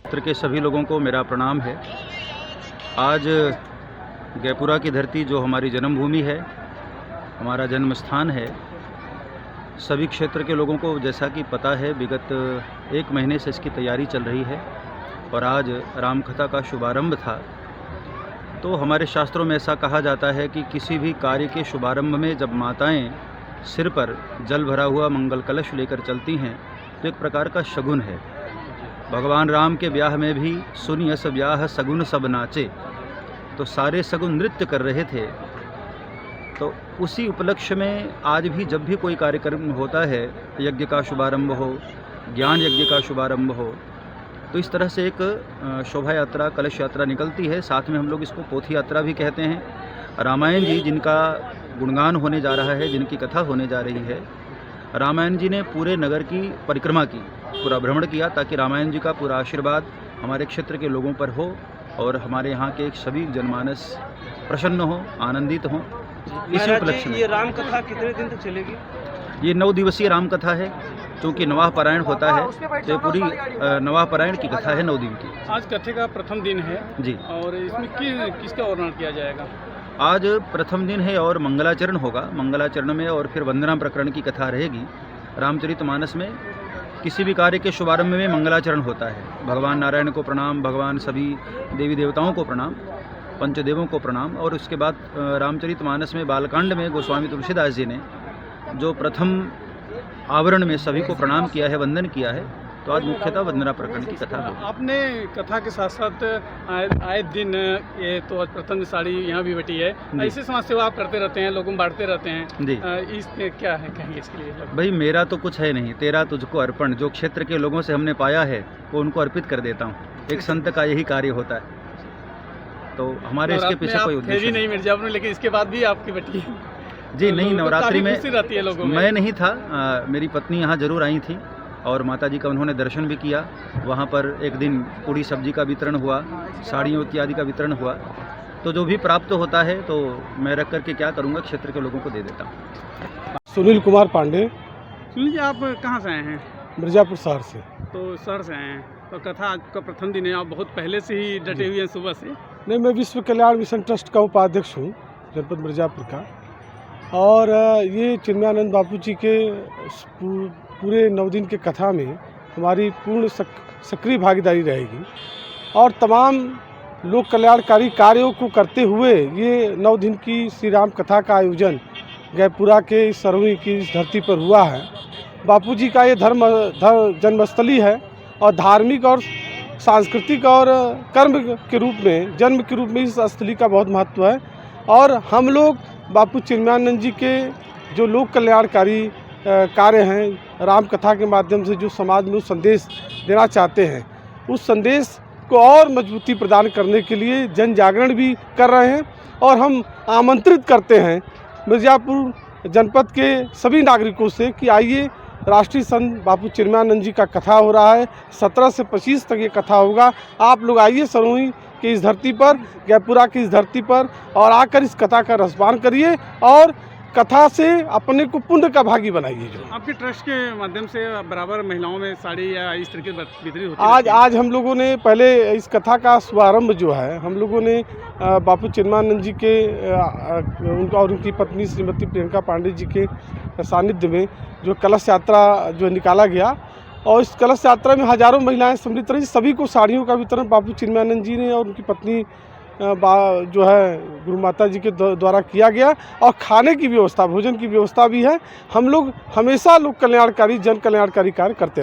क्षेत्र के सभी लोगों को मेरा प्रणाम है। आज गैपुरा की धरती जो हमारी जन्मभूमि है, हमारा जन्म स्थान है, सभी क्षेत्र के लोगों को जैसा कि पता है विगत 1 महीने से इसकी तैयारी चल रही है और आज रामकथा का शुभारंभ था। तो हमारे शास्त्रों में ऐसा कहा जाता है कि किसी भी कार्य के शुभारंभ में जब माताएं सिर पर जल भरा हुआ मंगल कलश लेकर चलती हैं तो एक प्रकार का शगुन है। भगवान राम के ब्याह में भी सुनि अस ब्याह सगुन सब नाचे, तो सारे सगुन नृत्य कर रहे थे। तो उसी उपलक्ष्य में आज भी जब भी कोई कार्यक्रम होता है, यज्ञ का शुभारंभ हो, ज्ञान यज्ञ का शुभारंभ हो, तो इस तरह से एक शोभा यात्रा, कलश यात्रा निकलती है। साथ में हम लोग इसको पोथी यात्रा भी कहते हैं। रामायण जी जिनका गुणगान होने जा रहा है, जिनकी कथा होने जा रही है, रामायण जी ने पूरे नगर की परिक्रमा की, पूरा भ्रमण किया ताकि रामायण जी का पूरा आशीर्वाद हमारे क्षेत्र के लोगों पर हो और हमारे यहाँ के सभी जनमानस प्रसन्न हो, आनंदित हो। इसी उपलक्ष्य में ये राम कथा कितने दिन तक चलेगी? ये 9 दिवसीय राम कथा है। चूँकि नवाह पारायण होता है तो पूरी नवाह पारायण की कथा है 9 दिन की। आज कथे का प्रथम दिन है जी, और इसमें किसका वर्णन किया जाएगा? आज प्रथम दिन है और मंगलाचरण होगा। मंगलाचरण में और फिर वंदना प्रकरण की कथा रहेगी। रामचरितमानस में किसी भी कार्य के शुभारंभ में मंगलाचरण होता है। भगवान नारायण को प्रणाम, भगवान सभी देवी देवताओं को प्रणाम, पंचदेवों को प्रणाम। और उसके बाद रामचरितमानस में बालकांड में गोस्वामी तुलसीदास जी ने जो प्रथम आवरण में सभी को प्रणाम किया है, वंदन किया है, तो आज मुख्यतः वंदना प्रकरण की कथा होगी। आपने कथा के साथ साथ आए दिन ये तो आज प्रथम साड़ी यहाँ भी बटी है, ऐसे समाज सेवा आप करते रहते हैं, लोगों को बांटते रहते हैं जी। इस क्या है कहेंगे इसके लिए? भाई मेरा तो कुछ है नहीं, तेरा तुझको अर्पण। जो क्षेत्र के लोगों से हमने पाया है वो उनको अर्पित कर देता हूँ। एक संत का यही कार्य होता है। तो हमारे इसके पीछे कोई उद्देश्य नहीं मिर्जापुर में, लेकिन इसके बाद भी आपकी बटी है जी नहीं। नवरात्रि में रहती है लोगों में। मैं नहीं था, मेरी पत्नी यहाँ जरूर आई थी और माता जी का उन्होंने दर्शन भी किया। वहाँ पर एक दिन पूड़ी सब्जी का वितरण हुआ, साड़ियों इत्यादि का वितरण हुआ। तो जो भी प्राप्त होता है तो मैं रख करके क्या करूँगा, क्षेत्र के लोगों को दे देता हूँ। सुनील कुमार पांडे। सुनील जी, आप कहाँ से आए हैं? मिर्जापुर शहर से। तो शहर से आए हैं, तो कथा आज का प्रथम दिन है, आप बहुत पहले से ही डटे हुए हैं सुबह से? नहीं, मैं विश्व कल्याण मिशन ट्रस्ट का उपाध्यक्ष हूँ जनपद मिर्जापुर का। और ये चिन्मयानंद बापू जी के पूरे 9 दिन के कथा में हमारी पूर्ण सक्रिय भागीदारी रहेगी और तमाम लोक कल्याणकारी कार्यों को करते हुए ये 9 दिन की श्री राम कथा का आयोजन गैपुरा के इस सरोई की इस धरती पर हुआ है। बापू जी का ये जन्मस्थली है और धार्मिक और सांस्कृतिक और कर्म के रूप में, जन्म के रूप में इस स्थली का बहुत महत्व है। और हम लोग बापू चिन्मयानंद जी के जो लोक कल्याणकारी कार्य हैं, राम कथा के माध्यम से जो समाज में संदेश देना चाहते हैं, उस संदेश को और मजबूती प्रदान करने के लिए जन जागरण भी कर रहे हैं। और हम आमंत्रित करते हैं मिर्जापुर जनपद के सभी नागरिकों से कि आइए, राष्ट्रीय संत बापू चिन्मयानंद जी का कथा हो रहा है। 17 से 25 तक ये कथा होगा। आप लोग आइए सरोही की इस धरती पर, गैपुरा की इस धरती पर, और आकर इस कथा का रसपान करिए और कथा से अपने को पुण्य का भागी बनाइए। जो आपके ट्रस्ट के माध्यम से बराबर महिलाओं में साड़ी या इस तरीके वितरित होती है? आज हम लोगों ने पहले इस कथा का शुभारंभ जो है, हम लोगों ने बापू चिन्मयानंद जी के उनका और उनकी पत्नी श्रीमती प्रियंका पांडे जी के सानिध्य में जो कलश यात्रा जो निकाला गया, और इस कलश यात्रा में हजारों महिलाएं सम्मिलित रही। सभी को साड़ियों का वितरण बापू चिन्मयानंद जी ने और उनकी पत्नी जो है गुरु माता जी के द्वारा किया गया। और खाने की व्यवस्था, भोजन की व्यवस्था भी है। हम लोग हमेशा लोक कल्याणकारी, जन कल्याणकारी कार्य करते हैं।